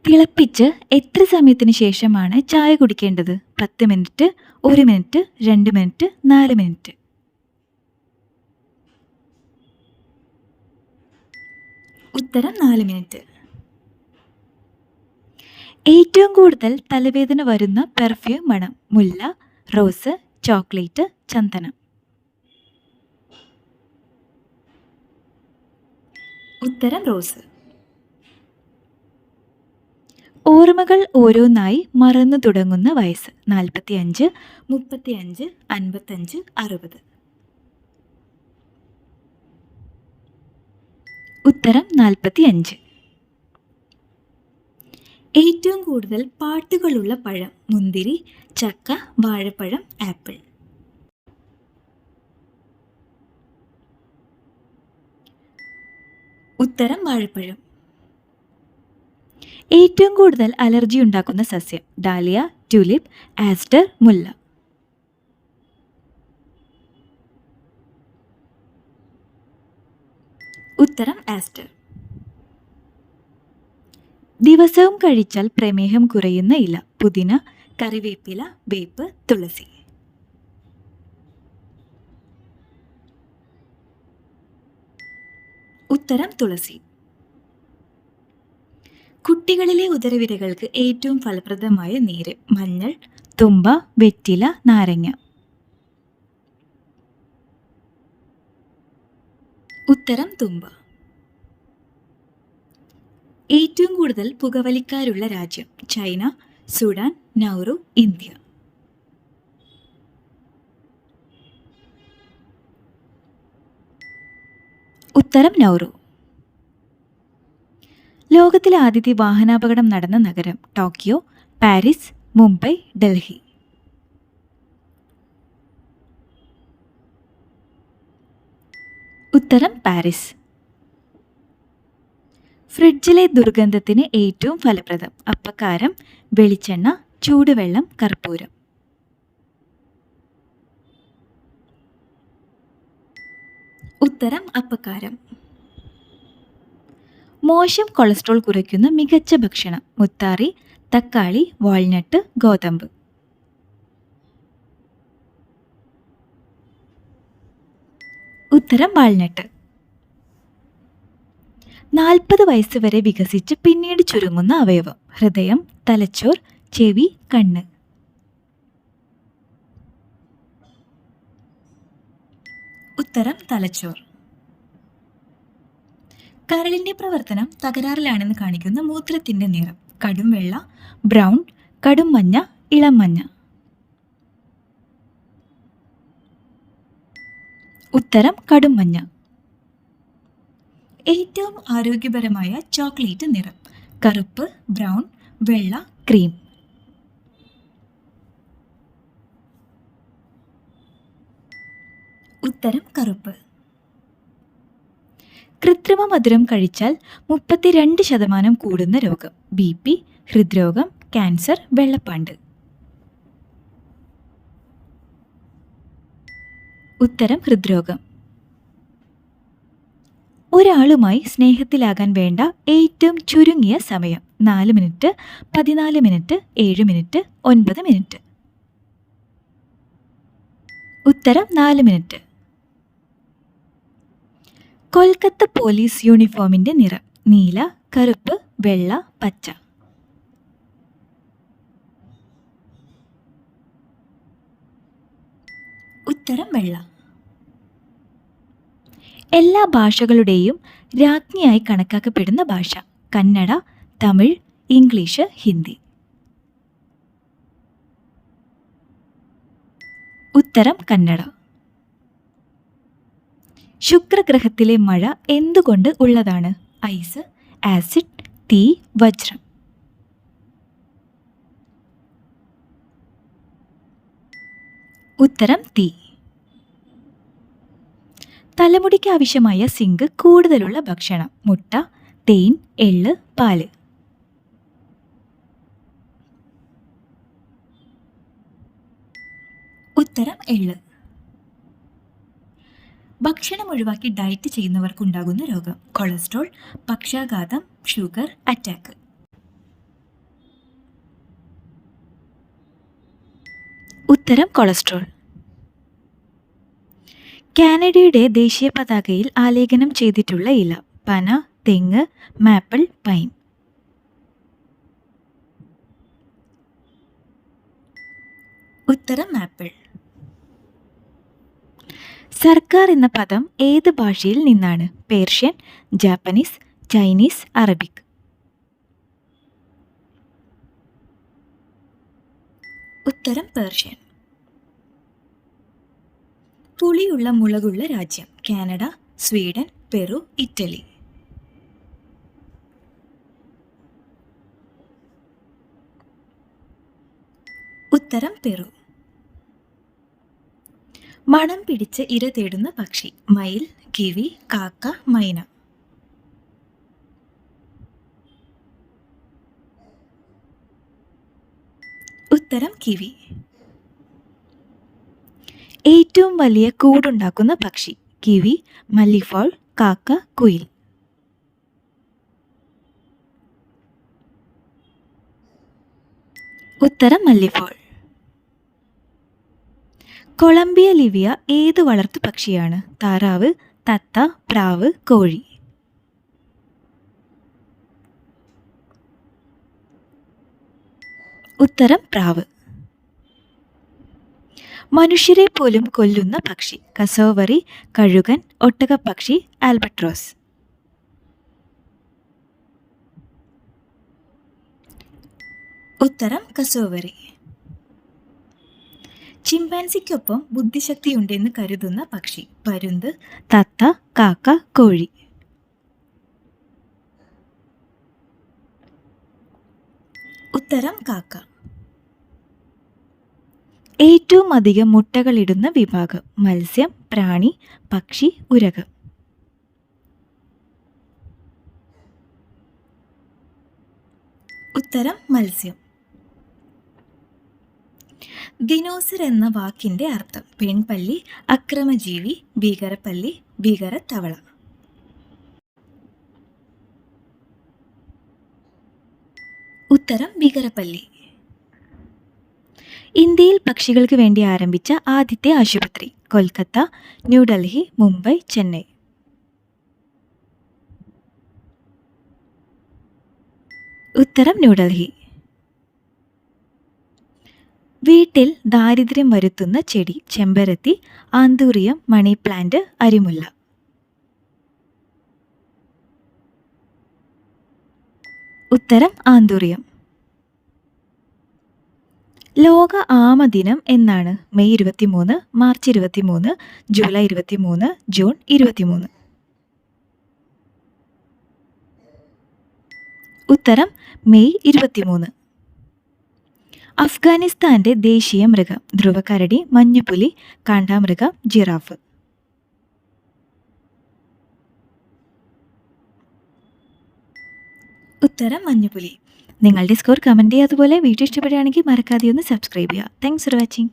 തിളപ്പിച്ച് എത്ര സമയത്തിന് ശേഷമാണ് ചായ കുടിക്കേണ്ടത്? 10 മിനിറ്റ്, 1 മിനിറ്റ്, 2 മിനിറ്റ്, 4 മിനിറ്റ്. ഉത്തരം 4 മിനിറ്റ്. ഏറ്റവും കൂടുതൽ തലവേദന വരുന്ന പെർഫ്യൂം മണം? മുല്ല, റോസ്, ചോക്ലേറ്റ്, ചന്ദനം. ഉത്തരം റോസ്. ഓർമ്മകൾ ഓരോന്നായി മറന്നു തുടങ്ങുന്ന വയസ്സ്? 45, 35, 55, 60. ഉത്തരം 45. ഏറ്റവും കൂടുതൽ പാട്ടുകളുള്ള പഴം? മുന്തിരി, ചക്ക, വാഴപ്പഴം, ആപ്പിൾ. ഉത്തരം വാഴപ്പഴം. ഏറ്റവും കൂടുതൽ അലർജി ഉണ്ടാക്കുന്ന സസ്യം? ഡാലിയ, ട്യൂലിപ്പ്, ആസ്റ്റർ, മുല്ല. ഉത്തരം ആസ്റ്റർ. ദിവസവും കഴിച്ചാൽ പ്രമേഹം കുറയുന്ന ഇല? പുതിന, കറിവേപ്പില, വേപ്പ്, തുളസി. ഉത്തരം തുളസി. കുട്ടികളിലെ ഉദരവിരകൾക്ക് ഏറ്റവും ഫലപ്രദമായ നീര്? മഞ്ഞൾ, തുമ്പ, വെറ്റില, നാരങ്ങ. ഉത്തരം തുമ്പ. ഏറ്റവും കൂടുതൽ പുകവലിക്കാരുള്ള രാജ്യം? China, Sudan, Nauru, India. ഉത്തരം നൗറു. ലോകത്തിലെ ആദ്യത്തെ വാഹനാപകടം നടന്ന നഗരം? Tokyo, Paris, Mumbai, Delhi. ഉത്തരം പാരീസ്. ഫ്രിഡ്ജിലെ ദുർഗന്ധത്തിന് ഏറ്റവും ഫലപ്രദം? അപ്പക്കാരം, വെളിച്ചെണ്ണ, ചൂടുവെള്ളം, കർപ്പൂരം. ഉത്തരം അപ്പക്കാരം. മോശം കൊളസ്ട്രോൾ കുറയ്ക്കുന്ന മികച്ച ഭക്ഷണം? മുത്താറി, തക്കാളി, വാൾനട്ട്, ഗോതമ്പ്. ഉത്തരം വാൾനട്ട്. 40 വയസ്സ് വരെ വികസിച്ച് പിന്നീട് ചുരുങ്ങുന്ന അവയവം? ഹൃദയം, തലച്ചോർ, ചെവി, കണ്ണ്. ഉത്തരം തലച്ചോർ. കരളിന്റെ പ്രവർത്തനം തകരാറിലാണെന്ന് കാണിക്കുന്ന മൂത്രത്തിന്റെ നിറം? കടും വെള്ള, ബ്രൗൺ, കടും മഞ്ഞ, ഇളം മഞ്ഞ. ഉത്തരം കടും മഞ്ഞ. ഏറ്റവും ആരോഗ്യപരമായ ചോക്ലേറ്റ് നിറം? കറുപ്പ്, ബ്രൗൺ, വെള്ള, ക്രീം. ഉത്തരം കറുപ്പ്. കൃത്രിമ മധുരം കഴിച്ചാൽ 32% കൂടുന്ന രോഗം? BP, ഹൃദ്രോഗം, ക്യാൻസർ, വെള്ളപ്പാണ്ട്. ഉത്തരം ഹൃദ്രോഗം. ഒരാളുമായി സ്നേഹത്തിലാകാൻ വേണ്ട ഏറ്റവും ചുരുങ്ങിയ സമയം? 4 മിനിറ്റ്, 14 മിനിറ്റ്, 7 മിനിറ്റ്, 9 മിനിറ്റ്. ഉത്തരം 4 മിനിറ്റ്. കൊൽക്കത്ത പോലീസ് യൂണിഫോമിന്റെ നിറം? നീല, കറുപ്പ്, വെള്ള, പച്ച. ഉത്തരം വെള്ള. എല്ലാ ഭാഷകളുടെയും രാജ്ഞിയായി കണക്കാക്കപ്പെടുന്ന ഭാഷ? കന്നഡ, തമിഴ്, ഇംഗ്ലീഷ്, ഹിന്ദി. ഉത്തരം കന്നഡ. ശുക്രഗ്രഹത്തിലെ മഴ എന്തുകൊണ്ട് ഉള്ളതാണ്? ഐസ്, ആസിഡ്, തീ, വജ്രം. ഉത്തരം തീ. തലമുടിക്ക് ആവശ്യമായ സിങ്ക് കൂടുതലുള്ള ഭക്ഷണം? മുട്ട, തേൻ, എള്ള്, പാല്. ഉത്തരം എള്ള്. ഭക്ഷണം ഒഴിവാക്കി ഡയറ്റ് ചെയ്യുന്നവർക്കുണ്ടാകുന്ന രോഗം? കൊളസ്ട്രോൾ, പക്ഷാഘാതം, ഷുഗർ, അറ്റാക്ക്. ഉത്തരം കൊളസ്ട്രോൾ. കാനഡയുടെ ദേശീയ പതാകയിൽ ആലേഖനം ചെയ്തിട്ടുള്ള ഇല. പന, തെങ്ങ്, മാപ്പിൾ, പൈൻ. ഉത്തരം മാപ്പിൾ. സർക്കാർ എന്ന പദം ഏത് ഭാഷയിൽ നിന്നാണ്? Persian, Japanese, Chinese, Arabic. ഉത്തരം പേർഷ്യൻ. പുളിയുള്ള മുളകുള്ള രാജ്യം. Canada, Sweden, Peru, Italy. ഉത്തരം പെറു. മണം പിടിച്ച് ഇര തേടുന്ന പക്ഷി. മയിൽ, കിവി, കാക്ക, മൈന. ഉത്തരം കിവി. ഏറ്റവും വലിയ കൂടുണ്ടാക്കുന്ന പക്ഷി. കിവി, മല്ലിഫോൾ, കാക്ക, കുയിൽ. ഉത്തരം മല്ലിഫോൾ. കൊളംബിയ ലിവിയ ഏത് വളർത്തു പക്ഷിയാണ്? താറാവ്, തത്ത, പ്രാവ്, കോഴി. ഉത്തരം പ്രാവ്. മനുഷ്യരെ പോലും കൊല്ലുന്ന പക്ഷി. കസോവറി, കഴുകൻ, ഒട്ടകപ്പക്ഷി, ആൽബട്രോസ്. ഉത്തരം കസോവറി. ചിമ്പാൻസിക്കൊപ്പം ബുദ്ധിശക്തിയുണ്ടെന്ന് കരുതുന്ന പക്ഷി. പരുന്ത്, തത്ത, കാക്ക, കോഴി. ഉത്തരം കാക്ക. ഏറ്റവും അധികം മുട്ടകളിടുന്ന വിഭാഗം. മത്സ്യം, പ്രാണി, പക്ഷി, ഉരകം. ഉത്തരം മത്സ്യം. ദിനോസർ എന്ന വാക്കിന്റെ അർത്ഥം. പെൺപല്ലി, അക്രമജീവി, ഭീകരപ്പല്ലി, ഭീകരത്തവള. ഉത്തരം ഭീകരപ്പല്ലി. ഇന്ത്യയിൽ പക്ഷികൾക്ക് വേണ്ടി ആരംഭിച്ച ആദ്യത്തെ ആശുപത്രി. കൊൽക്കത്ത, ന്യൂഡൽഹി, മുംബൈ, ചെന്നൈ. ഉത്തരം ന്യൂഡൽഹി. വീട്ടിൽ ദാരിദ്ര്യം വരുത്തുന്ന ചെടി. ചെമ്പരത്തി, ആന്തൂറിയം, മണി പ്ലാന്റ്, അരിമുല്ല. ഉത്തരം ആന്തൂറിയം. ലോക ആമ ദിനം എന്നാണ്? May 23, March 23, July 23, June 23. ഉത്തരം മെയ് 23. അഫ്ഗാനിസ്ഥാന്റെ ദേശീയ മൃഗം. ധ്രുവകരടി, മഞ്ഞുപുലി, കാണ്ടാമൃഗം, ജിറാഫ്. ഉത്തരം മഞ്ഞുപുലി. നിങ്ങളുടെ സ്കോർ കമൻറ്റ് ചെയ്യുക. അതുപോലെ വീഡിയോ ഇഷ്ടപ്പെടുകയാണെങ്കിൽ മറക്കാതെ ഒന്ന് സബ്സ്ക്രൈബ് ചെയ്യുക. Thanks for watching.